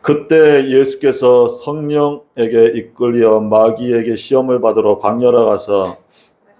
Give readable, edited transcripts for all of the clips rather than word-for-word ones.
그때 예수께서 성령에게 이끌려 마귀에게 시험을 받으러 광야로 가서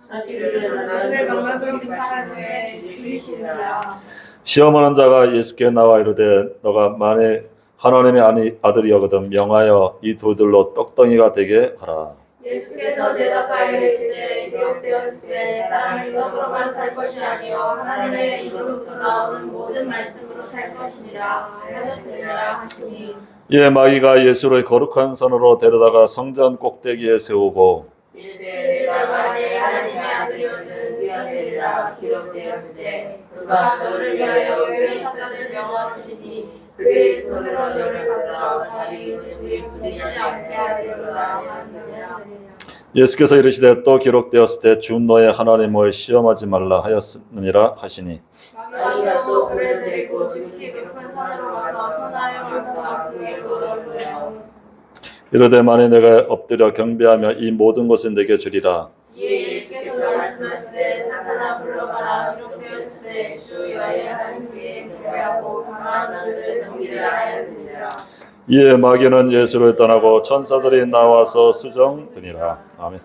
40일을 낮을 감각으로 살았는데 죽이시니라. 시험하는 자가 예수께 나와 이르되 너가 만일 하나님의 아들이거든 명하여 이 돌들로 떡덩이가 되게 하라. 예수께서 대답하여 이르시되 기록되었을 때 사람이 떡으로만 살 것이 아니요 하나님의 입으로부터 나오는 모든 말씀으로 살 것이니라 하셨느니라 하시니. 이에 마귀가 예수를 거룩한 산으로 데려다가 성전 꼭대기에 세우고 이르되 내가 만일 하나님의 아들이었으면 네가 되리라 기록되었을 때 그가 너를 위하여 그의 사자를 명하시니 그의 손으로 너를 갖다 다리 우리 부딪히지 않게 하리로다 하느니라. 예수께서 이르시되 또 기록되었을 때 주 너의 하나님을 시험하지 말라 하였느니라 하시니 마귀가 또 그를 데리고 지극히 높은 산으로 가서 천하의 왕과 그의 도를 보여 이르되 만일 내가 엎드려 경배하며 이 모든 것을 내게 주리라. 이에 예수께서 말씀하시되 사탄아 물러가라 기록되었을 때 주 여호와의 하나님께 경배하고 밤낮 그를 섬기라 하였느니라. 이에 마귀는 예수를 떠나고 천사들이 나와서 수정드니라. 아멘.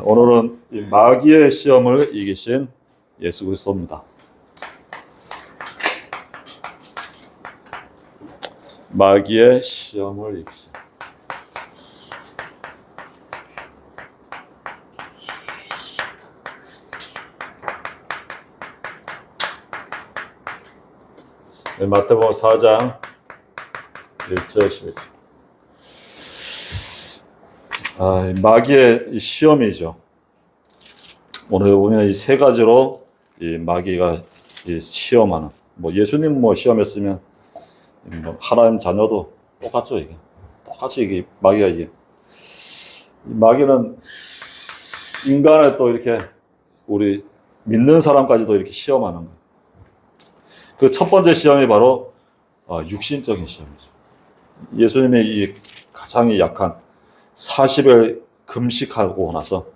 오늘은 이 마귀의 시험을 이기신 예수 그리스도입니다. 마귀의 시험을 이기신 마태복음 4장 1절 11절. 마귀의 시험이죠. 오늘 우리는 이 세 가지로 이 마귀가 이 시험하는. 예수님 시험했으면 하나님 자녀도 똑같죠 이게. 똑같이 이게 마귀가 이게. 마귀는 인간을 또 이렇게 우리 믿는 사람까지도 이렇게 시험하는 거예요. 그 첫 번째 시험이 바로 육신적인 시험이죠. 예수님이 이 가장 약한 40일 금식하고 나서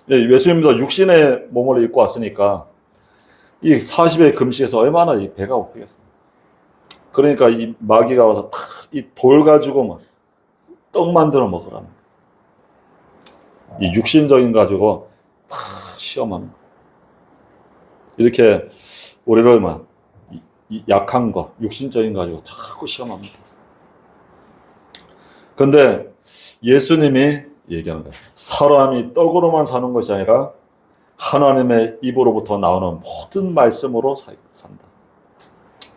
예수님도 육신의 몸을 입고 왔으니까 이 40일 금식에서 얼마나 이 배가 고프겠어요. 그러니까 이 마귀가 와서 이 돌 가지고 떡 만들어 먹으라는 이 육신적인 가지고 다 시험하는 거예요. 이렇게 우리를 이 약한 거, 육신적인 거 가지고 자꾸 시험합니다. 근데 예수님이 얘기하는 거예요. 사람이 떡으로만 사는 것이 아니라 하나님의 입으로부터 나오는 모든 말씀으로 산다.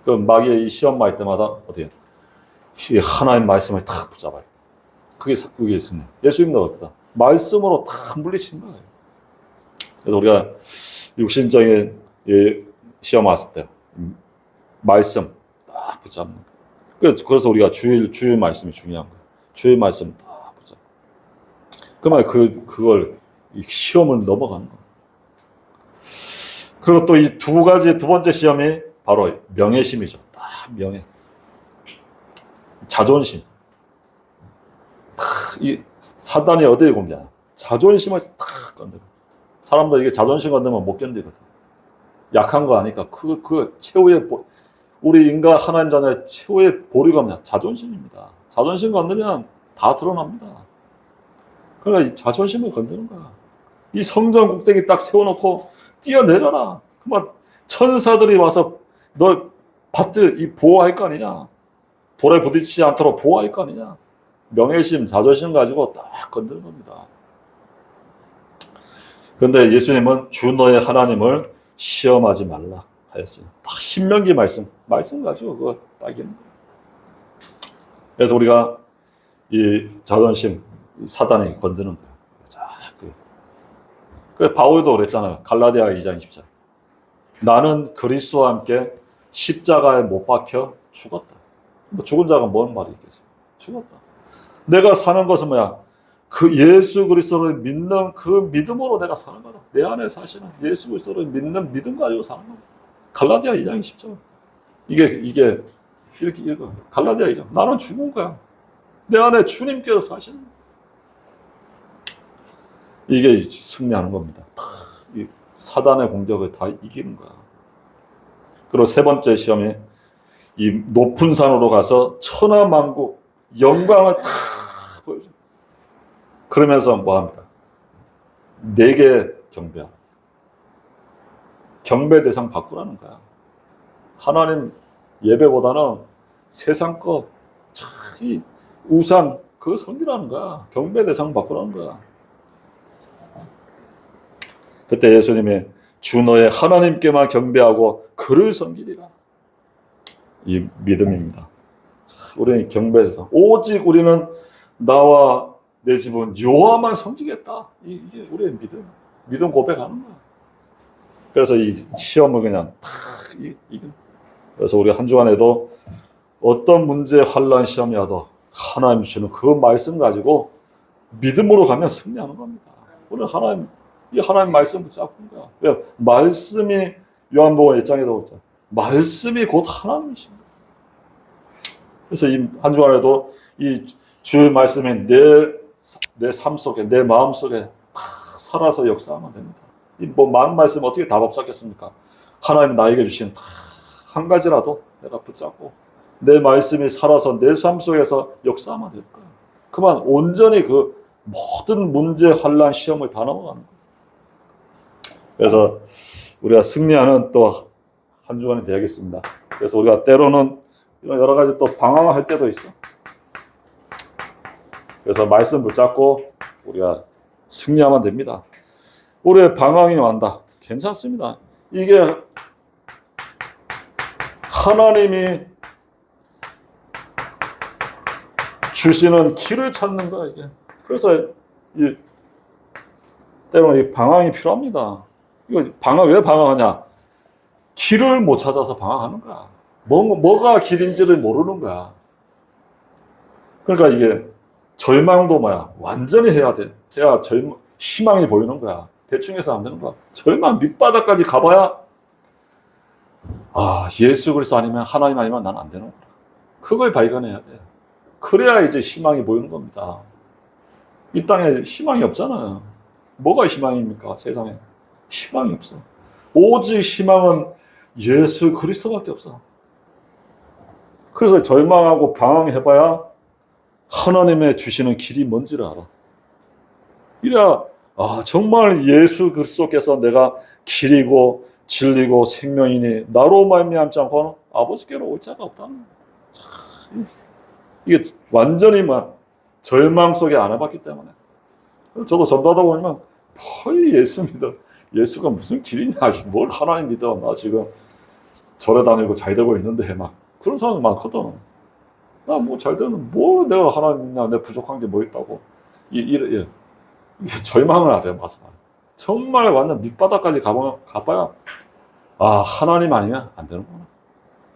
그 마귀의 이 시험 맞을 때마다 어떻게 하나님 말씀을 탁 붙잡아요. 그게 예수님. 예수님도 어떻다. 말씀으로 탁 물리친 거예요. 그래서 우리가 육신적인 시험 왔을 때 말씀 딱 붙잡는 거예요. 그래서 우리가 주일 말씀이 중요한 거예요. 주일 말씀 딱 붙잡고. 그러면 그걸 시험을 넘어가는 거예요. 그리고 또 이 두 번째 시험이 바로 명예심이죠. 딱 명예. 자존심. 이 사단이 어디에 공략? 자존심을 딱 건드려. 사람들 이게 자존심 건드면 못 견디거든. 약한 거 아니까 그 최후의 우리 인간 하나님 자녀의 최후의 보류가 뭐냐? 자존심입니다. 자존심 건드면 다 드러납니다. 그러니까 이 자존심을 건드는 거야. 이 성전 꼭대기 딱 세워놓고 뛰어내려라. 그만 천사들이 와서 널 보호할 거 아니냐? 돌에 부딪히지 않도록 보호할 거 아니냐? 명예심, 자존심 가지고 딱 건드는 겁니다. 그런데 예수님은 주 너의 하나님을 시험하지 말라 하였어요. 딱 신명기 말씀 가지고 그거 딱 있는 거예요. 그래서 우리가 이 자존심, 사단이 건드는 거예요. 그 바울도 그랬잖아요. 갈라디아 2장 20절. 나는 그리스도와 함께 십자가에 못 박혀 죽었다. 죽은 자가 뭔 말이 있겠어요? 죽었다. 내가 사는 것은 뭐야? 그 예수 그리스도를 믿는 그 믿음으로 내가 사는 거다. 내 안에 사시는 예수 그리스도를 믿는 믿음 가지고 사는 거다. 갈라디아 2장 20절. 이게 이렇게 읽어. 갈라디아 2장. 나는 죽은 거야. 내 안에 주님께서 사시는 거야. 이게 승리하는 겁니다. 이 사단의 공격을 다 이기는 거야. 그리고 세 번째 시험이 이 높은 산으로 가서 천하만국 영광을 다 보여줘. 그러면서 뭐 합니까? 내게 경배하라. 경배 대상 바꾸라는 거야. 하나님 예배보다는 세상 것, 이 우상, 그거 섬기라는 거야. 경배 대상 바꾸라는 거야. 그때 예수님이 주 너의 하나님께만 경배하고 그를 섬기리라. 이 믿음입니다. 우리는 경배 대상. 오직 우리는 나와 내 집은 여호와만 섬기겠다. 이게 우리의 믿음. 믿음 고백하는 거야. 그래서 이 시험을 그냥 탁 이겨. 그래서 우리 한 주간에도 어떤 문제, 환란, 시험이 와도 하나님 주시는 그 말씀 가지고 믿음으로 가면 승리하는 겁니다. 우리는 이 하나님 말씀 붙잡는 거야. 왜? 말씀이 요한복음 1장에도 있잖아. 말씀이 곧 하나님이십니다. 그래서 이 한 주간에도 이 주의 말씀이 내 삶 속에, 내 마음 속에 살아서 역사하면 됩니다. 뭐 많은 말씀 어떻게 다 붙잡겠습니까? 하나님 나에게 주신 한 가지라도 내가 붙잡고 내 말씀이 살아서 내 삶 속에서 역사하면 될 거야. 그만 온전히 그 모든 문제, 환란, 시험을 다 넘어가는 거야. 그래서 우리가 승리하는 또 한 주간이 되야겠습니다. 그래서 우리가 때로는 여러 가지 또 방황할 때도 있어. 그래서 말씀 붙잡고 우리가 승리하면 됩니다. 올해 방황이 왔다. 괜찮습니다. 이게 하나님이 주시는 길을 찾는 거야, 이게. 그래서 때로는 이 방황이 필요합니다. 이거 왜 방황하냐? 길을 못 찾아서 방황하는 거야. 뭐가 길인지를 모르는 거야. 그러니까 이게 절망도 뭐야? 완전히 해야 돼. 해야 희망이 보이는 거야. 대충 해서 안 되는 거야. 절망 밑바닥까지 가봐야 예수 그리스도 아니면 하나님 아니면 난 안 되는 거야. 그걸 발견해야 돼. 그래야 이제 희망이 보이는 겁니다. 이 땅에 희망이 없잖아요. 뭐가 희망입니까? 세상에. 희망이 없어. 오직 희망은 예수 그리스도밖에 없어. 그래서 절망하고 방황해봐야 하나님의 주시는 길이 뭔지를 알아. 이래야 정말 예수 그리스도께서 내가 길이고 진리고 생명이니 나로 말미암지 않고는 아버지께로 올 자가 없다는 거야. 이게 완전히 절망 속에 안 해봤기 때문에. 저도 전도하다 보면 거의 예수 믿어. 예수가 무슨 길이냐. 뭘 하나님 믿어. 나 지금 절에 다니고 잘 되고 있는데 막 그런 사람이 많거든. 나 뭐 잘 되는 뭐 내가 하나님 믿냐. 내 부족한 게 뭐 있다고. 이게 절망을 안 해. 맞아. 정말 완전 밑바닥까지 가봐야 하나님 아니면 안 되는구나.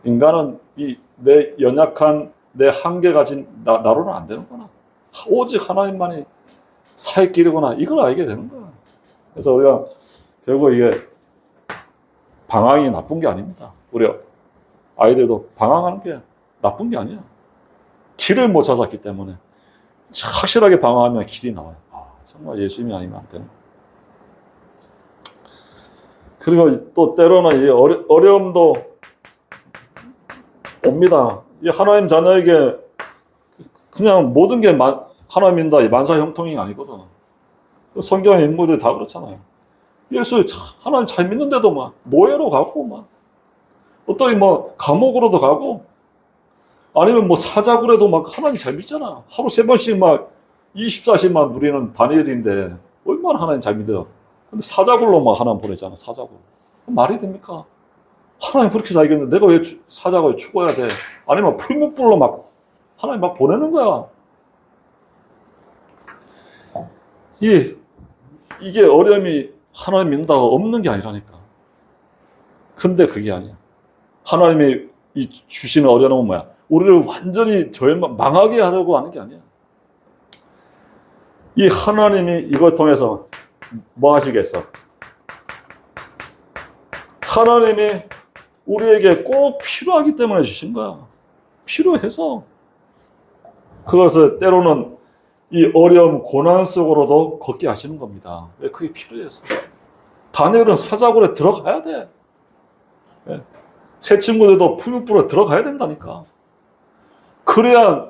인간은 내 연약한 내 한계 가진 나로는 안 되는구나. 오직 하나님만이 살 길이구나. 이걸 알게 되는 거야. 그래서 우리가 결국 이게 방황이 나쁜 게 아닙니다. 우리 아이들도 방황하는 게 나쁜 게 아니야. 길을 못 찾았기 때문에 확실하게 방황하면 길이 나와요. 정말 예수님이 아니면 안 되는. 그리고 또 때로는 이 어려움도 옵니다. 이 하나님 자녀에게 그냥 모든 게 하나님 믿는다. 만사 형통이 아니거든. 성경의 인물들 다 그렇잖아요. 예수 하나님 잘 믿는데도 노예로 가고 어떤 감옥으로도 가고 아니면 사자굴에도 하나님 잘 믿잖아. 하루 3번씩 24시간 누리는 다니엘인데 얼마나 하나님 잘 믿어요. 근데 사자굴로 하나님 보내잖아. 사자굴. 말이 됩니까? 하나님 그렇게 잘 믿는데 내가 왜 사자굴에 죽어야 돼? 아니면 풀무불로 하나님 보내는 거야. 이게 어려움이 하나님 믿는다고 없는 게 아니라니까. 근데 그게 아니야. 하나님이 주시는 어려움은 뭐야? 우리를 완전히 망하게 하려고 하는 게 아니야. 이 하나님이 이걸 통해서 뭐 하시겠어? 하나님이 우리에게 꼭 필요하기 때문에 주신 거야. 필요해서. 그것을 때로는 이 어려움, 고난 속으로도 걷게 하시는 겁니다. 왜? 그게 필요해서. 다니엘은 사자굴에 들어가야 돼. 새 친구들도 풀무불에 들어가야 된다니까. 그래야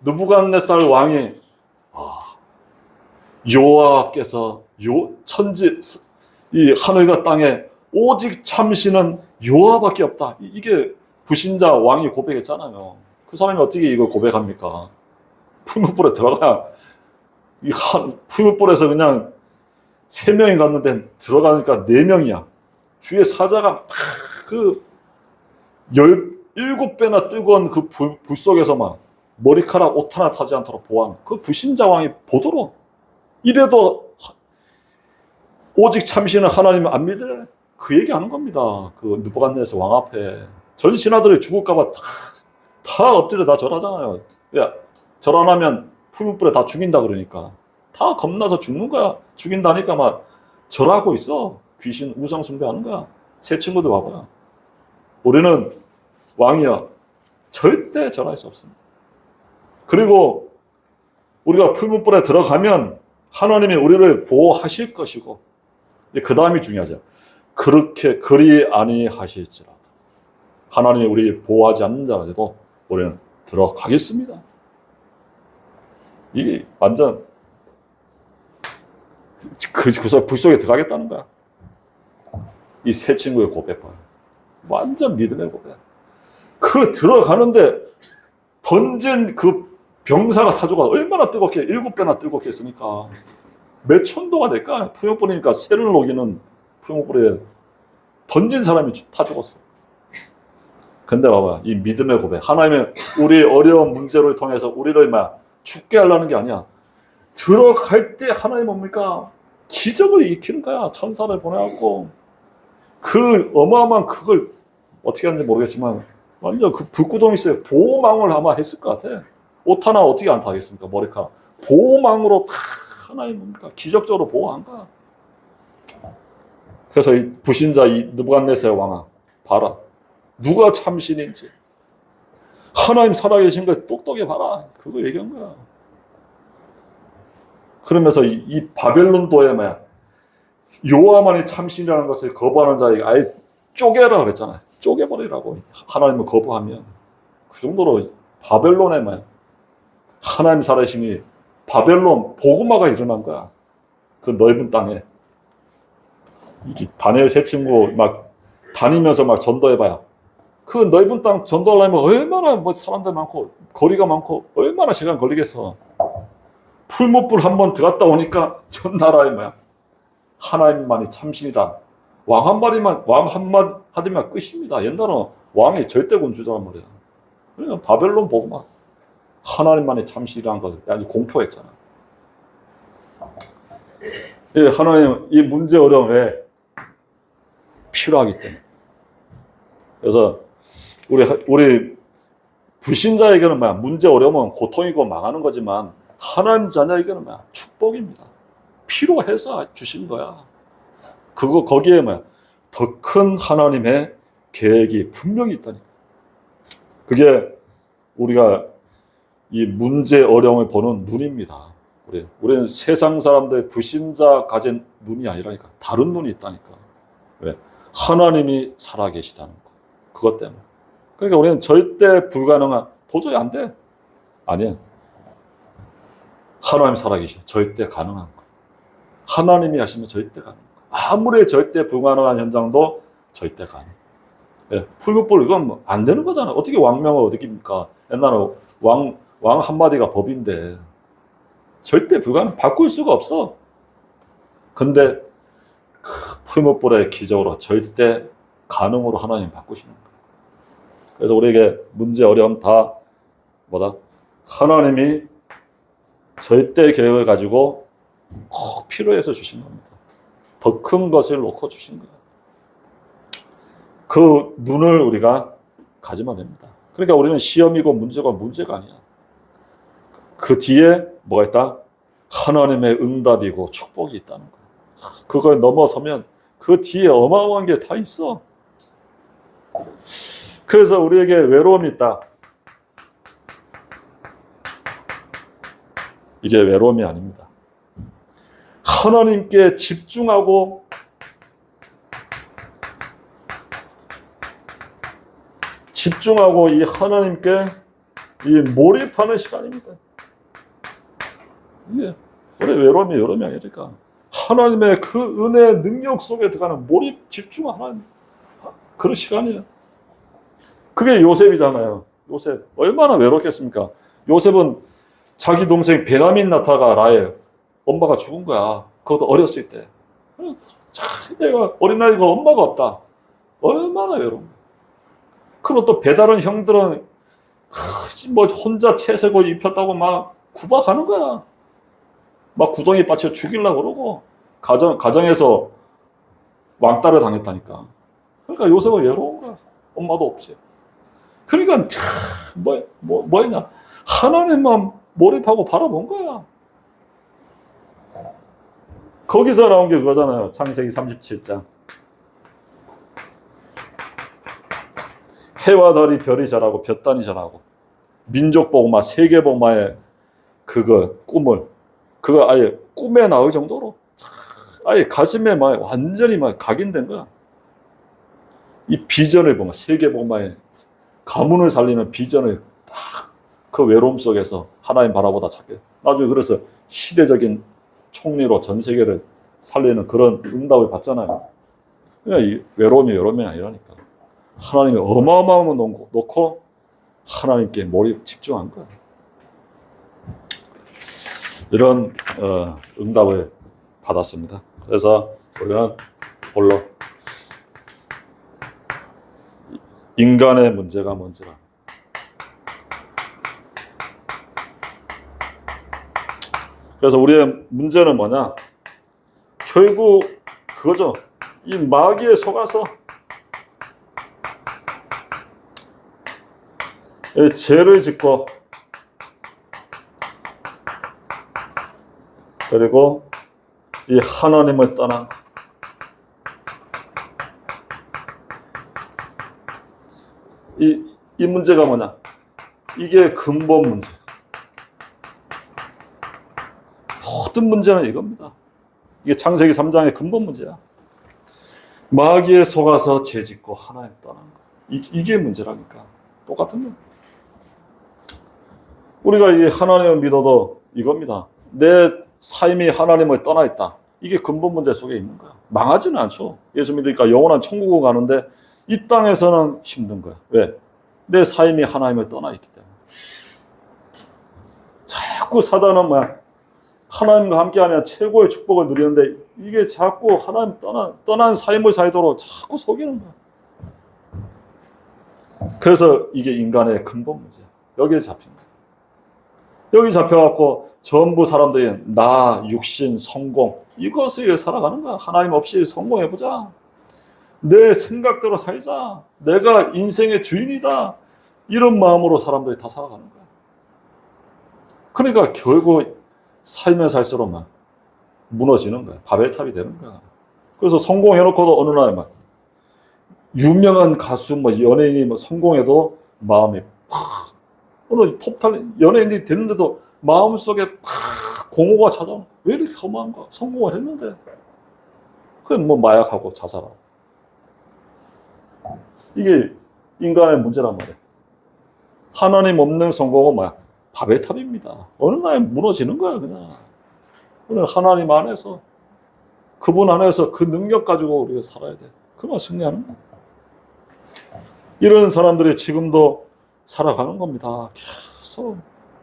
느부갓네살 왕이 여호와께서 천지 이 하늘과 땅에 오직 참신은 여호와밖에 없다. 이게 불신자 왕이 고백했잖아요. 그 사람이 어떻게 이걸 고백합니까? 풀무불에 들어가야 풀무불에서 그냥 3명이 갔는데 들어가니까 4명이야. 주의 사자가 그 17배나 뜨거운 그 불 속에서 막 머리카락 옷 하나 타지 않도록 보호하는 그 불신자 왕이 보도록 이래도 오직 참신은 하나님을 안 믿으래. 그 얘기하는 겁니다. 그 느부갓네살 왕 앞에 전 신하들이 죽을까봐 다 엎드려 다 절하잖아요. 야, 절 안 하면 풀무불에 다 죽인다 그러니까 다 겁나서 죽는 거야. 죽인다니까 막 절하고 있어. 귀신 우상 숭배하는 거야. 새 친구들 와봐요. 우리는 왕이여 절대 절할 수 없습니다. 그리고 우리가 풀무불에 들어가면 하나님이 우리를 보호하실 것이고 그 다음이 중요하죠. 그렇게 그리 아니하실지라도 하나님이 우리를 보호하지 않는 자라도 우리는 들어가겠습니다. 이게 완전 불 속에 들어가겠다는 거야. 이 세 친구의 고백 봐요. 완전 믿음의 고백. 그 들어가는데 던진 그 병사가 타조가 얼마나 뜨겁게 7배나 뜨겁게 했으니까 몇 천도가 될까? 풀무불이니까 새를 녹이는 풀무불에 던진 사람이 다 죽었어. 근데 봐봐, 이 믿음의 고백. 하나님의 우리 어려운 문제를 통해서 우리를 죽게 하려는 게 아니야. 들어갈 때 하나님 뭡니까? 기적을 일으키는 거야. 천사를 보내갖고 그 어마어마한 그걸 어떻게 하는지 모르겠지만 완전 그 불구덩이 있어요. 보호망을 아마 했을 것 같아. 옷 하나 어떻게 안 타겠습니까? 머리카락. 보호망으로 다 하나님 뭡니까? 기적적으로 보호한 거야. 그래서 이 불신자 이 느부갓네살 왕아 봐라. 누가 참신인지. 하나님 살아계신 걸 똑똑히 봐라. 그거 얘기한 거야. 그러면서 이 바벨론도에 여호와만이 참신이라는 것을 거부하는 자에게 아예 쪼개라 그랬잖아요. 쪼개버리라고. 하나님을 거부하면. 그 정도로 바벨론에 하나님 살아계심이 바벨론 보고마가 일어난 거야. 그 넓은 땅에. 이 다니엘 세 친구 다니면서 전도해봐야. 그 넓은 땅 전도하려면 얼마나 사람들 많고 거리가 많고 얼마나 시간 걸리겠어. 풀무불 한번 들어갔다 오니까 전 나라에 하나님만이 참신이다. 왕 한마디만 끝입니다. 옛날은 왕이 절대 군주자란 말이야. 그러니까 바벨론 보고 하나님만이 참신이라는 것을 아주 공포했잖아. 예, 하나님 이 문제 어려움 왜 필요하기 때문에. 그래서 우리 불신자에게는 문제 어려움은 고통이고 망하는 거지만 하나님 자녀에게는 축복입니다. 필요해서 주신 거야. 거기에 더 큰 하나님의 계획이 분명히 있다니까. 그게 우리가 이 문제 어려움을 보는 눈입니다. 우리는 세상 사람들 불신자 가진 눈이 아니라니까. 다른 눈이 있다니까. 왜? 하나님이 살아계시다는 거. 그것 때문에. 그러니까 우리는 절대 불가능한, 도저히 안 돼. 아니야. 하나님 살아계시다. 절대 가능한 거. 하나님이 하시면 절대 가능한 거. 아무리 절대 불가능한 현장도 절대 가능. 예, 풀무불 이건 안 되는 거잖아. 어떻게 왕명을 어떻게입니까? 옛날에 왕 한마디가 법인데 절대 불가능. 바꿀 수가 없어. 근데 풀무불의 기적으로 절대 가능으로 하나님 바꾸시는 거예요. 그래서 우리에게 문제 어려움 다 하나님이 절대 계획을 가지고 꼭 필요해서 주신 겁니다. 더 큰 것을 놓고 주신 거예요. 그 눈을 우리가 가지면 됩니다. 그러니까 우리는 시험이고 문제가 아니야. 그 뒤에 뭐가 있다? 하나님의 응답이고 축복이 있다는 거예요. 그걸 넘어서면 그 뒤에 어마어마한 게 다 있어. 그래서 우리에게 외로움이 있다. 이게 외로움이 아닙니다. 하나님께 집중하고 이 하나님께 이 몰입하는 시간입니다. 이게 우리 외로움이 여름이 아니니까 하나님의 그 은혜 능력 속에 들어가는 몰입 집중하는 그런 시간이에요. 그게 요셉이잖아요. 요셉 얼마나 외롭겠습니까? 요셉은 자기 동생 베냐민 나타가 라헬 엄마가 죽은 거야. 그것도 어렸을 때. 내가 어린아이가 엄마가 없다. 얼마나 외로운 거야. 그리고 또 배다른 형들은 뭐 혼자 채색옷 입혔다고 막 구박하는 거야. 막 구덩이 빠쳐 죽이려고 그러고 가정에서 왕따를 당했다니까. 그러니까 요셉은 외로운 거야. 엄마도 없지. 그러니까 뭐였냐? 하나님만 몰입하고 바라본 거야. 거기서 나온 게 그거잖아요. 창세기 37장. 해와 달이 별이 자라고 볕단이 자라고 민족 복음화, 세계 복음화의 그거 꿈을 그거 아예 꿈에 나올 정도로 아예 가슴에 막 완전히 막 각인된 거야. 이 비전을 보면 세계 복음화의 가문을 살리는 비전을 딱 그 외로움 속에서 하나님 바라보다 찾게. 나중에 그래서 시대적인 총리로 전 세계를 살리는 그런 응답을 받잖아요. 그러니까 이 외로움이 아니라니까. 하나님이 어마어마함을 놓고 하나님께 몰입 집중한 거야. 이런 응답을 받았습니다. 그래서 우리는 홀로 인간의 문제가 뭔지라. 그래서 우리의 문제는 뭐냐? 결국 그거죠. 이 마귀에 속아서 죄를 짓고 그리고 이 하나님을 떠난 이 문제가 뭐냐? 이게 근본 문제. 모든 문제는 이겁니다. 이게 창세기 3장의 근본 문제야. 마귀에 속아서 죄 짓고 하나님 떠난 거. 이게 문제라니까. 똑같은 거. 우리가 이 하나님을 믿어도 이겁니다. 내 삶이 하나님을 떠나 있다. 이게 근본 문제 속에 있는 거야. 망하지는 않죠. 예수 믿으니까 영원한 천국을 가는데 이 땅에서는 힘든 거야. 왜? 내 삶이 하나님을 떠나 있기 때문에. 자꾸 사단은 뭐야? 하나님과 함께하면 최고의 축복을 누리는데 이게 자꾸 하나님 떠난 삶을 살도록 자꾸 속이는 거야. 그래서 이게 인간의 근본 문제야. 여기에 잡힌 거야. 여기 잡혀갖고 전부 사람들이 나, 육신, 성공 이것을 살아가는 거야. 하나님 없이 성공해보자. 내 생각대로 살자. 내가 인생의 주인이다. 이런 마음으로 사람들이 다 살아가는 거야. 그러니까 결국 살면 살수록 막 무너지는 거야. 바벨탑이 되는 거야. 그래서 성공해놓고도 어느 날 막 유명한 가수, 뭐 연예인이 뭐 성공해도 마음이 팍 오늘 톱탈 연예인이 됐는데도 마음속에 팍 공허가 찾아오는. 왜 이렇게 험한가? 성공을 했는데. 그건 뭐 마약하고 자살하고. 이게 인간의 문제란 말이야. 하나님 없는 성공은 뭐야? 바벨탑입니다. 어느 날 무너지는 거야, 그냥. 오늘 하나님 안에서, 그분 안에서 그 능력 가지고 우리가 살아야 돼. 그만 승리하는 거야. 이런 사람들이 지금도 살아가는 겁니다. 계속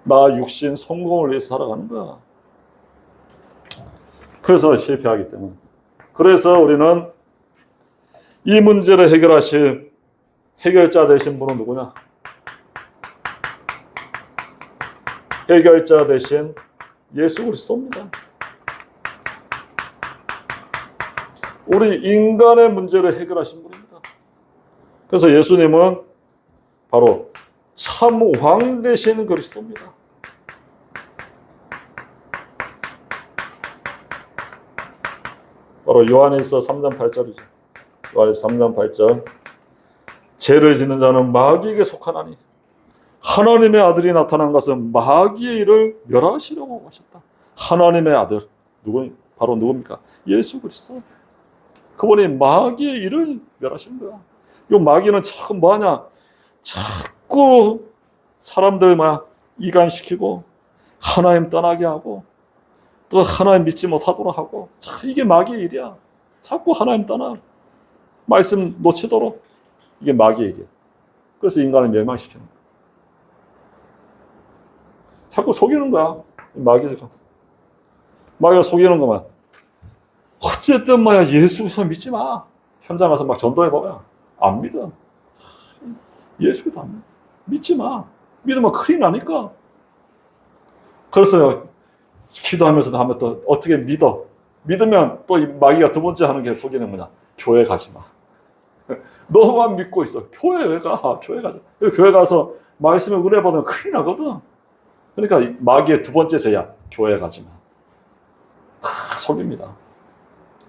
나 육신 성공을 위해서 살아가는 거야. 그래서 실패하기 때문에. 그래서 우리는 이 문제를 해결하실 해결자 되신 분은 누구냐? 해결자 되신 예수 그리스도입니다. 우리 인간의 문제를 해결하신 분입니다. 그래서 예수님은 바로 참 왕 되신 그리스도입니다. 바로 요한일서 3장 8절이죠. 요한일서 3장 8절. 죄를 짓는 자는 마귀에게 속하나니 하나님의 아들이 나타난 것은 마귀의 일을 멸하시려고 하셨다. 하나님의 아들 바로 누굽니까? 예수 그리스도. 그분이 마귀의 일을 멸하신 거야. 이 마귀는 자꾸 뭐하냐? 자꾸 사람들 막 이간시키고 하나님 떠나게 하고 또 하나님 믿지 못하도록 하고 이게 마귀의 일이야. 자꾸 하나님 떠나 말씀 놓치도록 이게 마귀의 일이야. 그래서 인간을 멸망시키는 거야. 자꾸 속이는 거야. 마귀가 속이는 거만. 어쨌든 예수 그리스도 믿지 마. 현장 가서 막 전도해봐야 안 믿어. 예수 그리스도 안 믿지 마. 믿으면 큰일 나니까. 그래서 기도하면서도 하면 또 어떻게 믿어. 믿으면 또 마귀가 두 번째 하는 게 속이는 거냐. 교회 가지 마. 너만 믿고 있어. 교회 왜 가? 교회 가자. 교회 가서 말씀을 은혜 받으면 큰일 나거든. 그러니까 마귀의 두 번째 죄야. 교회 가지 마. 다 속입니다.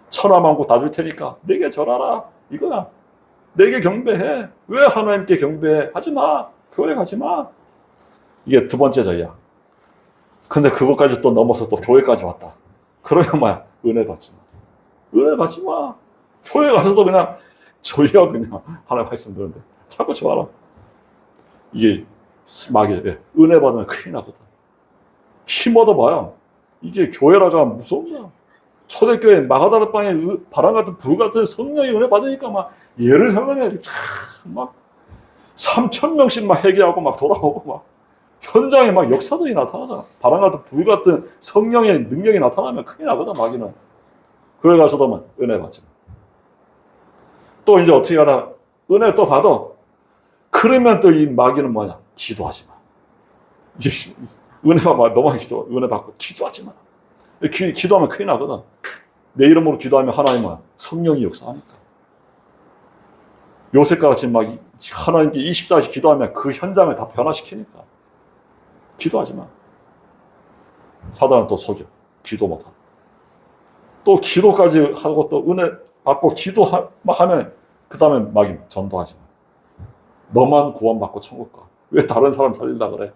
천하만고 다 줄 테니까 내게 절하라. 이거야. 내게 경배해. 왜 하나님께 경배해? 하지 마. 교회 가지 마. 이게 두 번째 죄야. 근데 그것까지 또 넘어서 또 교회까지 왔다. 그러면 은혜 받지 마. 은혜 받지 마. 교회 가서도 그냥 저희가 그냥 하나님 말씀 들었는데 자꾸 좋아라. 이게 마귀 은혜 받으면 큰일 나거든. 힘 얻어봐요. 이게 교회라가 무서운 거야. 초대교회 마가다라 방에 바람 같은 불 같은 성령의 은혜 받으니까 막 예루살렘에 막 3,000명씩 막 회개하고 막 돌아오고 막 현장에 막 역사들이 나타나잖아. 바람 같은 불 같은 성령의 능력이 나타나면 큰일 나거든 마귀는. 교회 가서도 막 은혜 받지. 또 이제 어떻게 하다 은혜 또 받아. 그러면 또 이 마귀는 뭐냐? 기도하지 마. 은혜 받아. 너만 은혜 받고 기도하지 마. 기도하면 큰일 나거든. 내 이름으로 기도하면 하나님은 성령이 역사하니까. 요셉과 같이 막 하나님께 24시간 기도하면 그 현장을 다 변화시키니까. 기도하지 마. 사단은 또 속여. 기도 못하고. 또 기도까지 하고 또 은혜 받고 막 하면 그 다음에 막 전도하지 마. 너만 구원받고 천국 가. 왜 다른 사람 살리려고 그래?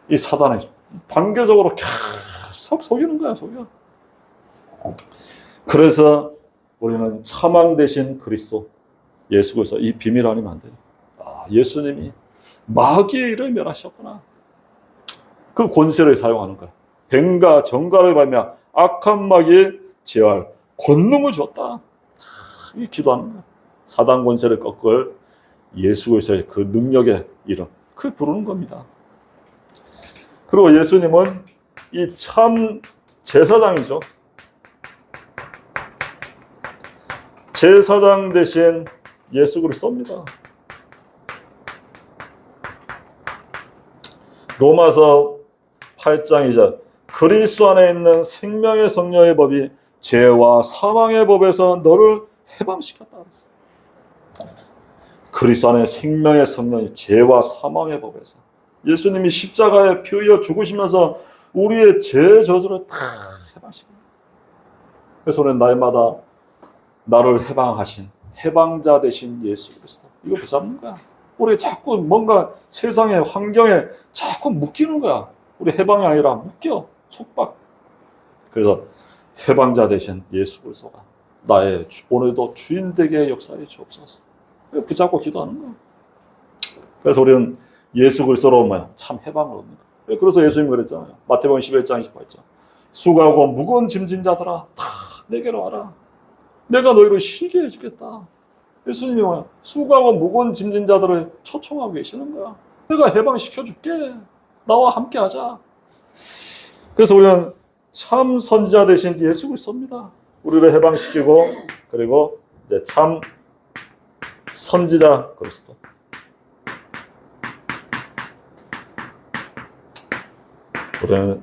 이 사단이 단계적으로 계속 속이는 거야, 속여. 그래서 우리는 사망 대신 그리스도 예수 그리스도 이 비밀 아니면 안 돼요. 예수님이 마귀의 일을 멸하셨구나. 그 권세를 사용하는 거야. 뱀과 정갈을 밟며 악한 마귀의 제할 권능을 줬다. 이 기도하는 거야. 사단 권세를 꺾을 예수 그리스도의 그 능력의 이름, 그 부르는 겁니다. 그리고 예수님은 이 참 제사장이죠. 제사장 대신 예수 그리스도입니다. 로마서 8장이자 그리스도 안에 있는 생명의 성령의 법이 죄와 사망의 법에서 너를 해방시켰다 그랬어요. 그리스도 안에 생명의 성령이 죄와 사망의 법에서 예수님이 십자가에 피 흘려 죽으시면서 우리의 죄 저주를 다 해방시킵니다. 그래서 우리는 날마다 나를 해방하신 해방자 되신 예수 그리스도 이거 붙잡는 거야. 우리 자꾸 뭔가 세상의 환경에 자꾸 묶이는 거야. 우리 해방이 아니라 묶여 속박. 그래서 해방자 되신 예수 그리스도가 나의 오늘도 주인 되게 역사해 주옵소서. 붙잡고 기도하는 거야. 그래서 우리는 예수 그리스도로 참 해방을 얻는 거야. 그래서 예수님이 그랬잖아요. 마태복음 11장 28절. 수고하고 무거운 짐진 자들아 다 내게로 와라. 내가 너희를 쉬게 해주겠다. 예수님이 수고하고 무거운 짐진 자들을 초청하고 계시는 거야. 내가 해방시켜줄게. 나와 함께 하자. 그래서 우리는 참 선지자 되신 예수 그리스도입니다. 우리를 해방시키고 그리고 이제 참 선지자 그리스도. 우리는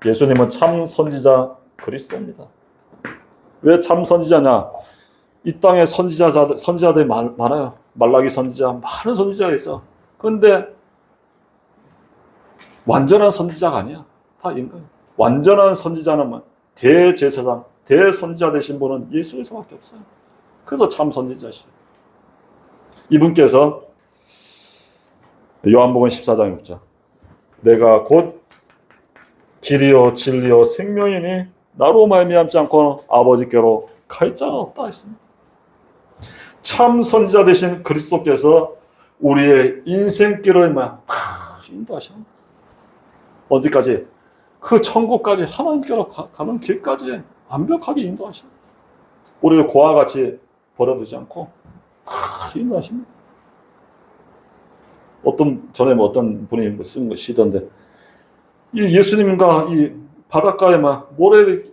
예수님은 참 선지자 그리스도입니다. 왜 참 선지자냐? 이 땅에 선지자들이 많아요. 말라기 선지자, 많은 선지자가 있어. 그런데 완전한 선지자가 아니야. 다 인간. 완전한 선지자는 대제사장, 대선지자 되신 분은 예수 그리스도밖에 없어요. 그래서 참 선지자시에요. 이분께서 요한복음 14장 6절 내가 곧 길이요 진리요 생명이니 나로 말미암지 않고 아버지께로 갈 자가 없다 했습니다. 참 선지자 되신 그리스도께서 우리의 인생길을 막 인도하시는 거예요. 어디까지? 그 천국까지 하나님께로 가는 길까지 완벽하게 인도하시는 거예요. 우리를 고와 같이 버려두지 않고 인도하십니다. 전에 어떤 분이 쓴 것이던데, 이 예수님과 이 바닷가에 막 모래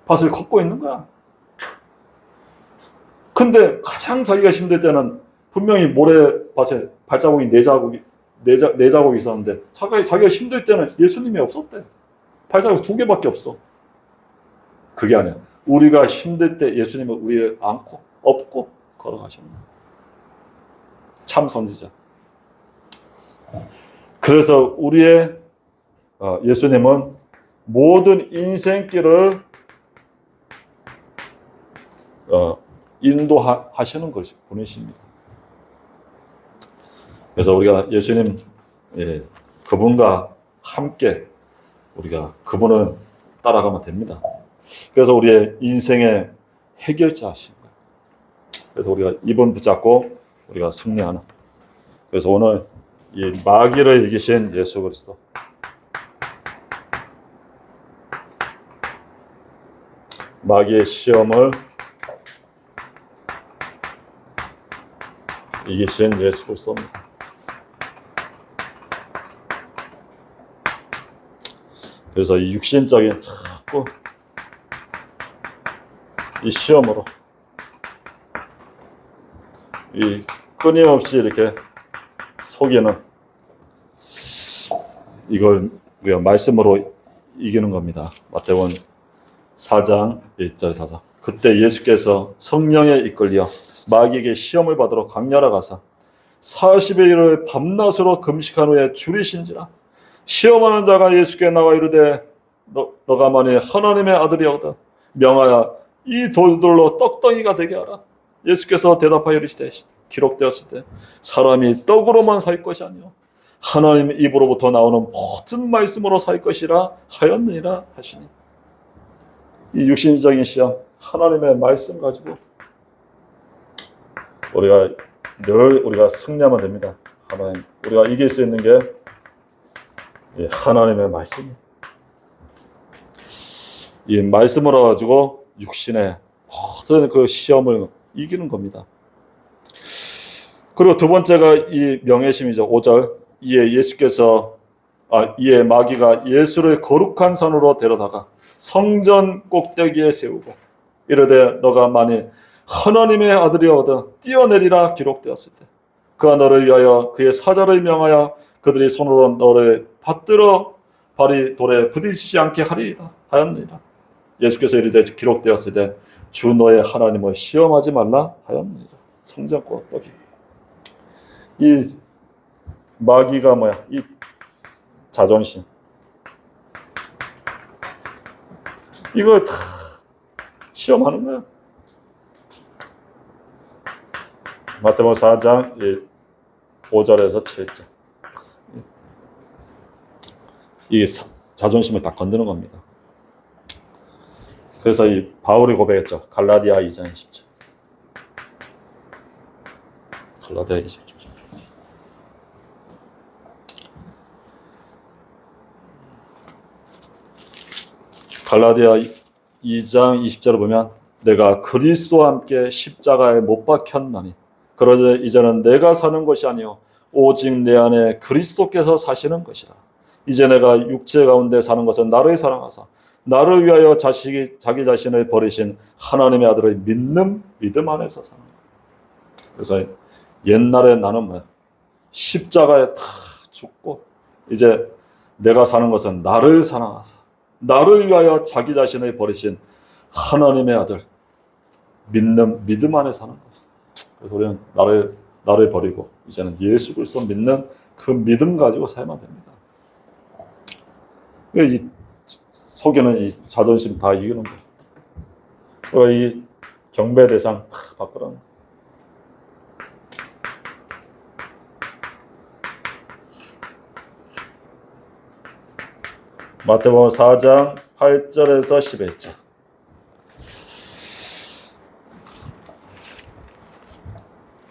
밭을 걷고 있는 거야. 근데 가장 자기가 힘들 때는 분명히 모래밭에 발자국이 네 자국이 있었는데, 자기가 힘들 때는 예수님이 없었대. 발자국 2개밖에 없어. 그게 아니야. 우리가 힘들 때 예수님은 우리를 안고 업고 걸어가셨네. 참 선지자. 그래서 우리의 예수님은 모든 인생길을 인도하시는 것이 보내십니다. 그래서 우리가 예수님, 그분과 함께 우리가 그분을 따라가면 됩니다. 그래서 우리의 인생의 해결자이신 거예요. 그래서 우리가 이분 붙잡고 우리가 승리하는. 그래서 오늘 이 마귀를 이기신 예수 그리스도, 마귀의 시험을 이기신 예수 그리스도입니다. 그래서 이 육신적인 자꾸 이 시험으로 이 끊임없이 이렇게 속이는, 이걸 우리가 말씀으로 이기는 겁니다. 마태복음 4장 1절 4절. 그때 예수께서 성령에 이끌려 마귀에게 시험을 받으러 광야로 가사 40일을 밤낮으로 금식한 후에 줄이신지라. 시험하는 자가 예수께 나와 이르되 너가 만일 하나님의 아들이거든 명하여 이 돌들로 떡덩이가 되게 하라. 예수께서 대답하여 이르시되 기록되었을 때 사람이 떡으로만 살 것이 아니요 하나님의 입으로부터 나오는 모든 말씀으로 살 것이라 하였느니라 하시니, 이 육신적인 시험, 하나님의 말씀 가지고 우리가 승리하면 됩니다. 우리가 이길 수 있는 게 하나님의 말씀. 이 말씀으로 가지고 육신의 모든 그 시험을 이기는 겁니다. 그리고 두 번째가 이 명예심이죠. 5절. 이에 마귀가 예수를 거룩한 산으로 데려다가 성전 꼭대기에 세우고 이르되 너가 만일 하나님의 아들이거든 뛰어내리라 기록되었을 때 그가 너를 위하여 그의 사자를 명하여 그들이 손으로 너를 받들어 발이 돌에 부딪히지 않게 하리이다 하였느니라. 예수께서 이르되 기록되었을 때 주 너의 하나님을 시험하지 말라 하였느니라. 성전 꼭대기. 이 마귀가 뭐야? 이 자존심. 이거 다 시험하는 거야. 마태복음 4장 5절에서 7절. 이 자존심을 다 건드는 겁니다. 그래서 이 바울이 고백했죠. 갈라디아 2장 20절. 갈라디아 2장 20절. 갈라디아 2장 20절을 보면 내가 그리스도와 함께 십자가에 못 박혔나니 그러자 이제는 내가 사는 것이 아니요 오직 내 안에 그리스도께서 사시는 것이라. 이제 내가 육체 가운데 사는 것은 나를 사랑하사 나를 위하여 자기 자신을 버리신 하나님의 아들을 믿는 믿음 안에서 사는 거예요. 그래서 옛날에 나는 뭐야? 십자가에 다 죽고 이제 내가 사는 것은 나를 사랑하사 나를 위하여 자기 자신을 버리신 하나님의 아들 믿는 믿음 안에 사는 거예요. 그래서 우리는 나를 버리고 이제는 예수 그리스도 믿는 그 믿음 가지고 살면 됩니다. 이 속에는 이 자존심 다 이기는 거예요. 이 경배 대상 다 바꾸라는 거예요. 마태복음 4장 8절에서 11절.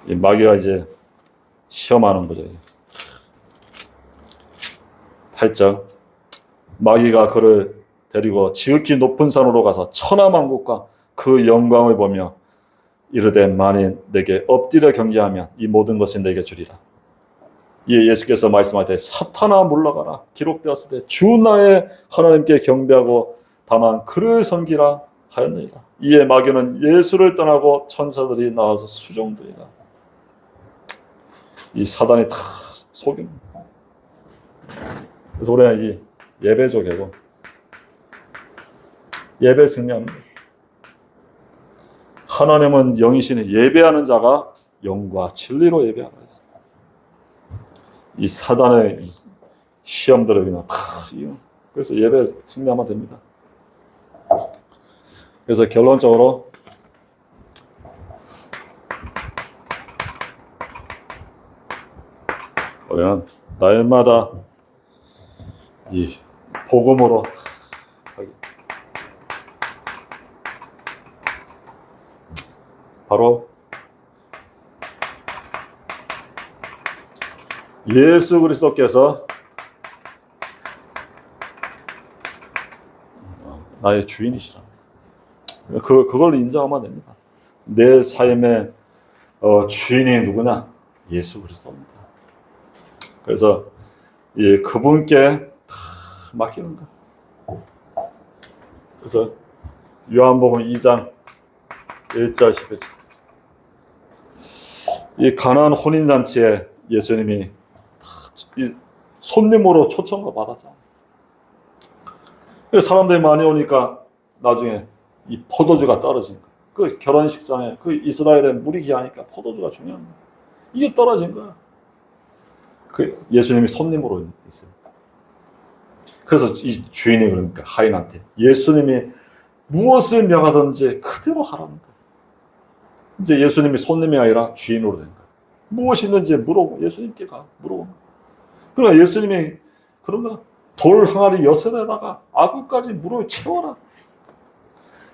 이 마귀가 이제 시험하는 거죠. 8장 마귀가 그를 데리고 지극히 높은 산으로 가서 천하만국과 그 영광을 보며 이르되 만일 내게 엎드려 경배하면 이 모든 것이 내게 주리라. 이에 예수께서 말씀할 때 사탄아 물러가라 기록되었을 때 주 나의 하나님께 경배하고 다만 그를 섬기라 하였느니라. 이에 마귀는 예수를 떠나고 천사들이 나와서 수종되리라. 이 사단이 다 속입니다. 그래서 우리는 이 예배족이고 예배 승리합니다. 하나님은 영이시니 예배하는 자가 영과 진리로 예배하라 했습니다. 이 사단의 시험들을 그냥 그래서 예배 승리하면 됩니다. 그래서 결론적으로 우리는 날마다 이 복음으로 바로 예수 그리스도께서 나의 주인이시라. 그걸 인정하면 됩니다. 내 삶의 주인이 누구냐? 예수 그리스도입니다. 그래서 그분께 다 맡기는 거. 그래서 요한복음 2장 1절 10절 이 가나안 혼인잔치에 예수님이 이 손님으로 초청을 받았잖아요. 사람들이 많이 오니까 나중에 이 포도주가 떨어진 거예요. 그 결혼식장에 그 이스라엘에 물이 귀하니까 포도주가 중요한 거예요. 이게 떨어진 거야. 그 예수님이 손님으로 있어요. 그래서 이 주인이 그러니까 하인한테 예수님이 무엇을 명하든지 그대로 하라는 거예요. 이제 예수님이 손님이 아니라 주인으로 된 거예요. 무엇이 있는지 물어보고 예수님께 물어보는 거예요. 그러니까 예수님이 그런가 돌 항아리 6에다가 아구까지 물을 채워라.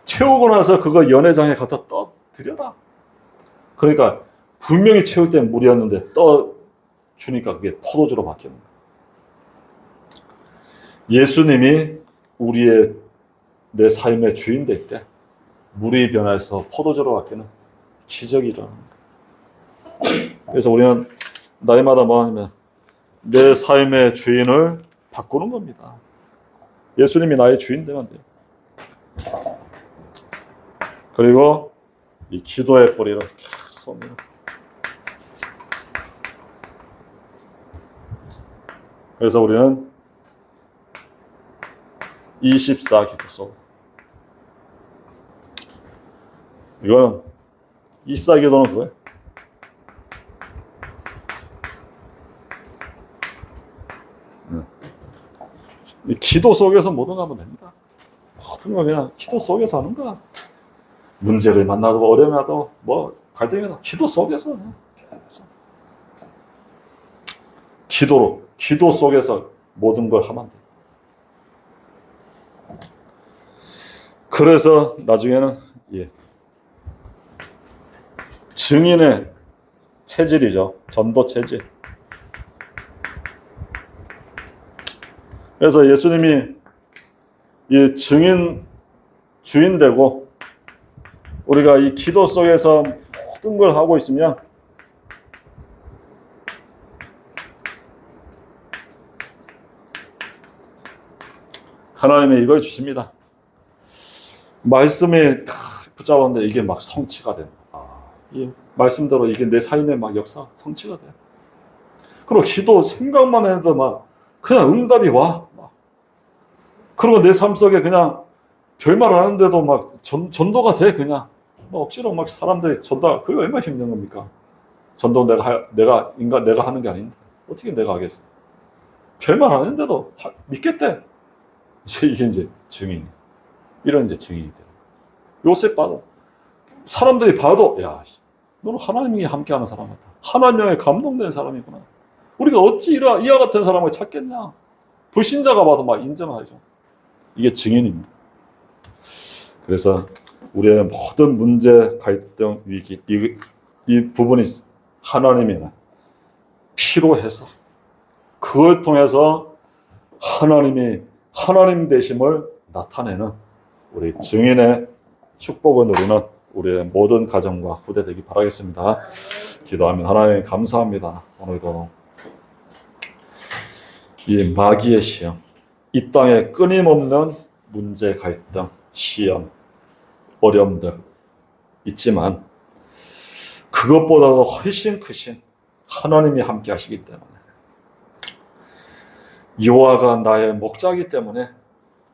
채우고 나서 그거 연회장에 갖다 떠드려라. 그러니까 분명히 채울 때 물이었는데 주니까 그게 포도주로 바뀌는 거예요. 예수님이 내 삶의 주인 될 때 물이 변해서 포도주로 바뀌는 기적이 일어나는 거예요. 그래서 우리는 날마다 뭐 하냐면 내 삶의 주인을 바꾸는 겁니다. 예수님이 나의 주인 되면 돼요. 그리고 이 기도의 뿌리를 쏩니다. 그래서 우리는 24기도 써. 이거는 24기도는 그거예요. 이 기도 속에서 모든 거 하면 됩니다. 모든 거 그냥 기도 속에서 하는 거야. 문제를 만나도 어려움이 나도 뭐 갈등이 나도 기도 속에서 그냥 기도 속에서 모든 걸 하면 돼. 그래서 나중에는 증인의 체질이죠. 전도 체질. 그래서 예수님이 이 주인 되고 우리가 이 기도 속에서 모든 걸 하고 있으면 하나님이 이걸 주십니다. 말씀이 붙잡았는데 이게 막 성취가 돼요. 이 말씀대로 이게 내 삶의 막 역사 성취가 돼요. 그리고 기도 생각만 해도 막 그냥 응답이 와. 그리고 내 삶 속에 그냥 별말 안 하는데도 막 전도가 돼. 그냥 뭐 억지로 막 사람들이 전도, 그게 얼마나 힘든 겁니까? 전도 내가 하는 게 아닌데 어떻게 내가 하겠어? 별말 안 하는데도 믿겠대. 이게 이제 증인. 이런 이제 증인이 돼요. 요셉 봐도 사람들이 봐도 야, 너는 하나님이 함께하는 사람 같다. 하나님에 감동된 사람이구나. 우리가 어찌 이와 같은 사람을 찾겠냐? 불신자가 봐도 막 인정하죠. 이게 증인입니다. 그래서 우리의 모든 문제, 갈등, 위기 이 부분이 하나님이 필요해서 그걸 통해서 하나님이 하나님 되심을 나타내는 우리 증인의 축복을 누리는 우리의 모든 가정과 후대 되기 바라겠습니다. 기도하면 하나님 감사합니다. 오늘도 이 마귀의 시험, 이 땅에 끊임없는 문제, 갈등, 시험, 어려움들 있지만 그것보다도 훨씬 크신 하나님이 함께 하시기 때문에 여호와가 나의 목자이기 때문에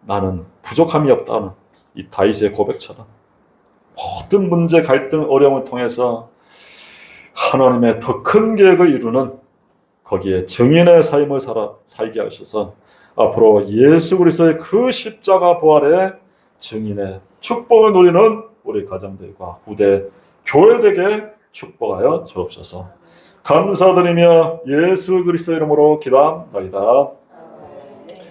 나는 부족함이 없다는 이 다윗의 고백처럼 모든 문제, 갈등, 어려움을 통해서 하나님의 더 큰 계획을 이루는 거기에 증인의 삶을 살게 하셔서 앞으로 예수 그리스도의 그 십자가 부활의 증인의 축복을 누리는 우리 가정들과 후대 교회되게 축복하여 주옵소서. 감사드리며 예수 그리스도 이름으로 기도합니다.